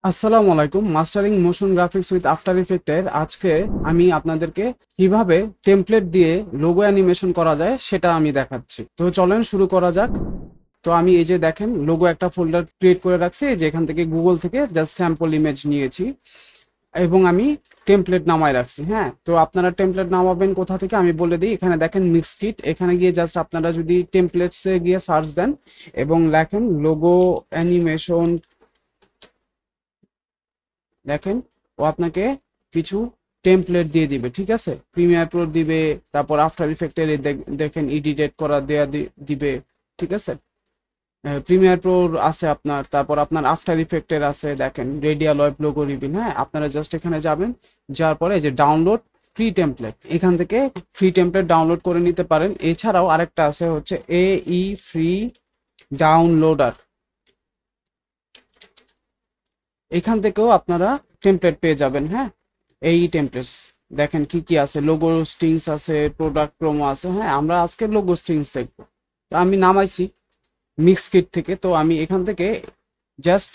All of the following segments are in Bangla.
আসসালামু আলাইকুম। Mastering motion graphics with after ইফেক্টের আজকে আমি আপনাদেরকে কিভাবে টেমপ্লেট দিয়ে লোগো অ্যানিমেশন করা যায় সেটা আমি দেখাচ্ছি। তো চলেন শুরু করা যাক। তো আমি এই যে দেখেন লোগো একটা ফোল্ডার ক্রিয়েট করে রাখছি, যে এখান থেকে গুগল থেকে জাস্ট স্যাম্পল ইমেজ নিয়েছি এবং আমি টেমপ্লেট নামায় রাখছি। হ্যাঁ, তো আপনারা টেমপ্লেট নামাবেন কোথা থেকে আমি বলে দিই। এখানে দেখেন মিক্স কিট, এখানে গিয়ে জাস্ট আপনারা যদি টেমপ্লেটসে গিয়ে সার্চ দেন এবং লেখেন লোগো অ্যানিমেশন, দেখেন ও আপনাকে কিছু টেমপ্লেট দিয়ে দিবে। ঠিক আছে, প্রিমিয়ার প্রো দিবে, তারপর আফটার ইফেক্টের দেখেন এডিট করা দেয়া দিবে। ঠিক আছে, প্রিমিয়ার প্রো আছে আপনার, তারপর আপনার আফটার ইফেক্টের আছে, দেখেন রেডিয়াল ওয়েব লোগো রিবিন। হ্যাঁ, আপনারা জাস্ট এখানে যাবেন, যাওয়ার পরে এই যে ডাউনলোড ফ্রি টেমপ্লেট, এখান থেকে ফ্রি টেমপ্লেট ডাউনলোড করে নিতে পারেন। এছাড়াও আরেকটা আছে হচ্ছে এই ফ্রি ডাউনলোডার, এখান থেকেও আপনারা টেমপ্লেট পেয়ে যাবেন। হ্যাঁ, এই টেমপ্লেটস দেখেন কি কি আছে, লোগো স্ট্রিংস আছে, প্রোডাক্ট প্রোমো আছে। হ্যাঁ, আমরা আজকে লোগো স্ট্রিংস দেখবো। তো আমি নামাইছি মিক্স কিট থেকে, তো আমি এখান থেকে জাস্ট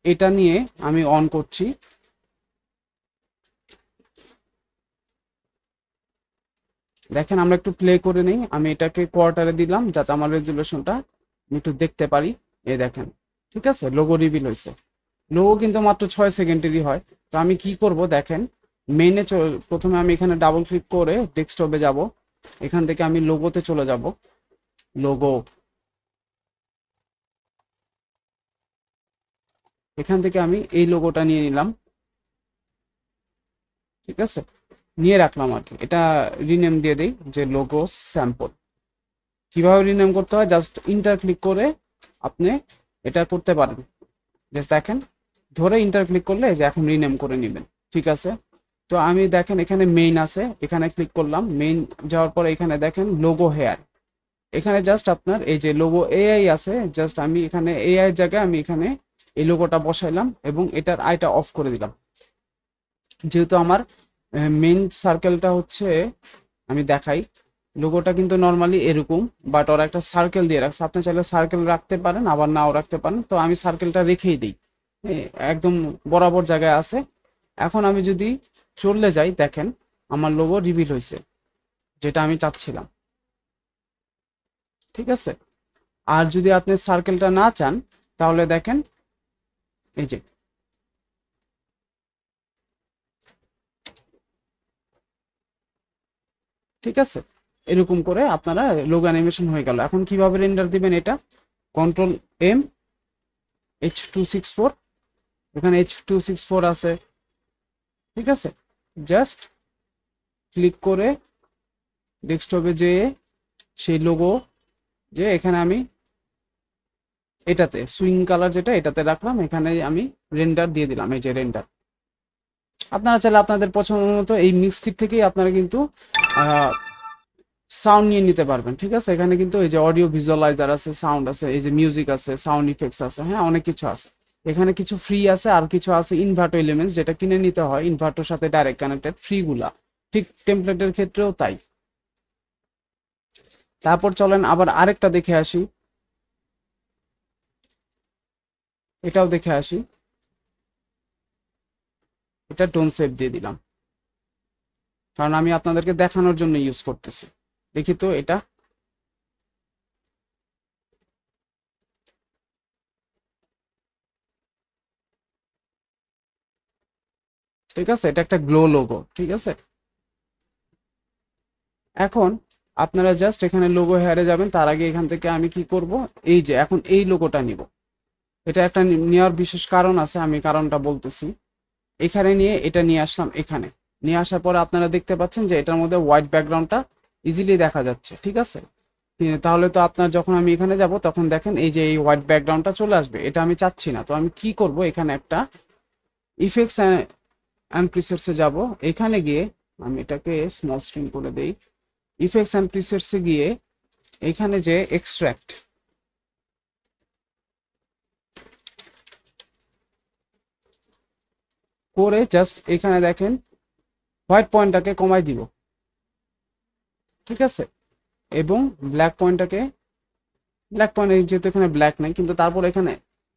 এটা নিয়ে আমি অন করছি। দেখেন আমরা একটু প্লে করে নেই, আমি এটাকে কোয়ার্টারে দিলাম যাতে আমার রেজুলেশনটা আমি একটু দেখতে পারি। এই দেখেন, ঠিক আছে, লোগো রিভিল হয়েছে। লোগো কিন্তু মাত্র 6 সেকেন্ডেরই হয়। তো আমি কি করব দেখেন, মেইনে প্রথমে আমি এখানে ডাবল ক্লিক করে ডেস্কটপে যাব, এখান থেকে আমি লোগোতে চলে যাব। লোগো, এখান থেকে আমি এই লোগোটা নিয়ে নিলাম। ঠিক আছে, নিয়ে রাখলাম আর কি। এটা রিনেম দিয়ে দেই যে লোগো স্যাম্পল। কিভাবে রিনেম করতে হয়, জাস্ট ইন্টার ক্লিক করে আপনি এটা করতে পারেন। জাস্ট দেখেন, ধরে ইন্টার ক্লিক করলে যে এখন রিনেম করে নেবেন। ঠিক আছে, তো আমি দেখেন এখানে মেইন আছে, এখানে ক্লিক করলাম। মেইন যাওয়ার পরে এখানে দেখেন লোগো হেয়ার, এখানে জাস্ট আপনার এই যে লোগো এআই আছে, জাস্ট আমি এখানে এআই এর জায়গায় আমি এখানে এই লোগোটা বসাইলাম এবং এটার আইটা অফ করে দিলাম। যেহেতু আমার মেইন সার্কেলটা হচ্ছে, আমি দেখাই, লোগোটা কিন্তু নর্মালি এরকম, বাট ওরা একটা সার্কেল দিয়ে রাখছে। আপনি চাইলে সার্কেল রাখতে পারেন, আবার নাও রাখতে পারেন। তো আমি সার্কেলটা রেখেই দিই, একদম বরাবর জায়গায় আছে। এখন আমি যদি চললে যাই, দেখেন আমার লোগো রিভিল হয়েছে, যেটা আমি চাচ্ছিলাম। ঠিক আছে, আর যদি আপনি সার্কেলটা না চান তাহলে দেখেন এই যে, ঠিক আছে, এরকম করে আপনারা লোগো অ্যানিমেশন হয়ে গেল। এখন কিভাবে রেন্ডার দিবেন, এটা কন্ট্রোল এম H264, এখানে H264 আছে। ঠিক আছে, জাস্ট ক্লিক করে ডেস্কটপে যেয়ে সেই লোগো, যে এখানে আমি এটাতে সুইং কালার যেটা এটাতে রাখলাম, এখানে আমি রেন্ডার দিয়ে দিলাম। এই যে রেন্ডার, আপনারা চাইলে আপনাদের পছন্দ মতো এই মিক্স কিট থেকেই আপনারা কিন্তু সাউন্ড নিয়ে নিতে পারবেন। ঠিক আছে, এখানে কিন্তু এই যে অডিও ভিজুয়ালাইজার আছে, সাউন্ড আছে, এই যে মিউজিক আছে, সাউন্ড ইফেক্টস আছে। হ্যাঁ, অনেক কিছু আছে এখানে, কিছু ফ্রি আছে আর কিছু আছে ইনভার্টো এলিমেন্টস, যেটা কিনে নিতে হয় ইনভার্টোর সাথে ডাইরেক্ট কানেক্টেড ফ্রি গুলা। ঠিক টেমপ্লেটের ক্ষেত্রেও তাই। তারপর চলেন আবার আরেকটা দেখে আসি, এটাও দেখে আসি। এটা টোন সেভ দিয়ে দিলাম, কারণ আমি আপনাদেরকে দেখানোর জন্য ইউজ করতেছি। দেখি তো এটা, ঠিক আছে, এটা একটা গ্লো লোগো। ঠিক আছে, এখন আপনারা জাস্ট এখানে লোগো হেয়ারে যাবেন, তার আগে এখান থেকে আমি কি করব, এই যে এখন এই লোগোটা নিব। এটা একটা নেওয়ার বিশেষ কারণ আছে, আমি কারণটা বলতেছি। এখানে নিয়ে এটা নিয়ে আসলাম, এখানে নিয়ে আসার পরে আপনারা দেখতে পাচ্ছেন যে এটার মধ্যে হোয়াইট ব্যাকগ্রাউন্ডটা ইজিলি দেখা যাচ্ছে। ঠিক আছে, তাহলে তো আপনার যখন আমি এখানে যাব তখন দেখেন এই যে এই হোয়াইট ব্যাকগ্রাউন্ডটা চলে আসবে, এটা আমি চাচ্ছি না। তো আমি কি করব, এখানে একটা ইফেক্টস অ্যান্ড প্রিসেটসে যাব, এখানে গিয়ে আমি এটাকে স্মল স্ক্রিন করে দেই। ইফেক্টস অ্যান্ড প্রিসেটসে গিয়ে এখানে যে এক্সট্রাক্ট করে জাস্ট এখানে দেখেন হোয়াইট পয়েন্টটাকে কমাই দিব। ঠিক আছে, এবং ব্ল্যাক পয়েন্টটাকে, ব্ল্যাক পয়েন্ট যেহেতু এখানে ব্ল্যাক নাই, কিন্তু তারপর এখানে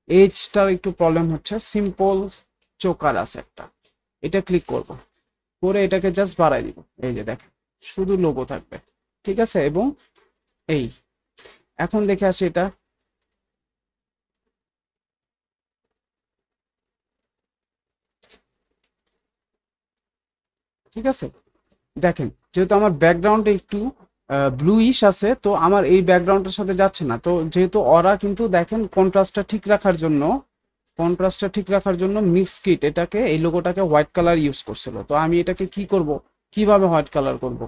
এইচটার একটু প্রবলেম হচ্ছে, সিম্পল চোকার আছে একটা, এটা ক্লিক করব, করে এটাকে জাস্ট বাড়াই দিব। এই যে দেখেন শুধু লোগো থাকবে, ঠিক আছে। এবং এই এখন দেখে আসি এটা, ঠিক আছে। দেখেন যেহেতু আমার ব্যাকগ্রাউন্ডে একটু ব্লুইশ আছে, তো আমার এই ব্যাকগ্রাউন্ডের সাথে যাচ্ছে না। তো যেহেতু ওরা কিন্তু দেখেন কন্ট্রাস্টটা ঠিক রাখার জন্য মিক্স কিট এটাকে, এই লোগোটাকে হোয়াইট কালার ইউজ করছিল। তো আমি এটাকে কি করব, কিভাবে হোয়াইট কালার করব?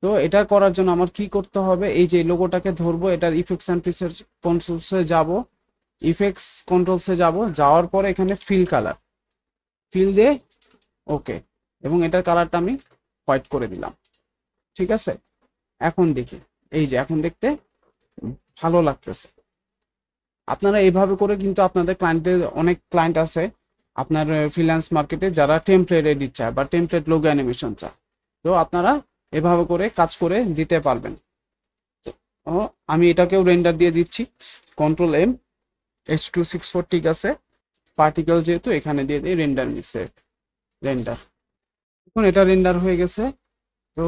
তো এটা করার জন্য আমার কি করতে হবে, এই যে লোগোটাকে ধরবো, এটার ইফেক্টস অ্যান্ড প্রিসেট কন্ট্রোলসে যাব, ইফেক্টস কন্ট্রোলসে যাব, যাওয়ার পরে এখানে ফিল দিয়ে ওকে, এবং এটার কালারটা আমি হোয়াইট করে দিলাম, ঠিক আছে। এখন দেখি, এই যে এখন দেখতে ভালো লাগতেছে। আপনারা এইভাবে করে কিন্তু আপনাদের ক্লায়েন্টের, অনেক ক্লায়েন্ট আছে আপনার ফ্রিল্যান্স মার্কেটে যারা টেমপ্লেট এডিট চায় বা টেমপ্লেট লোগো অ্যানিমেশন চায়, তো আপনারা এভাবে করে কাজ করে দিতে পারবেন। তো আমি এটাকেও রেন্ডার দিয়ে দিচ্ছি, কন্ট্রোল M, H264, ঠিক আছে। পার্টিকেল যেহেতু এখানে দিয়ে দিই রেন্ডার মিক্সে, রেন্ডার। এখন এটা রেন্ডার হয়ে গেছে, তো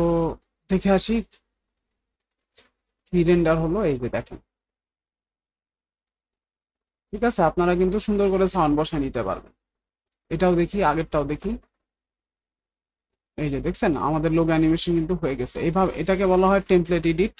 দেখে আসি কি রেন্ডার হলো। এই যে দেখেন, ঠিক আছে। আপনারা কিন্তু সুন্দর করে সাউন্ড বসায় নিতে পারবেন। এটাও দেখি, আগেরটাও দেখি। এই যে দেখছেন আমাদের লোগো অ্যানিমেশন কিন্তু হয়ে গেছে। এইভাবে এটাকে বলা হয় টেমপ্লেট এডিট।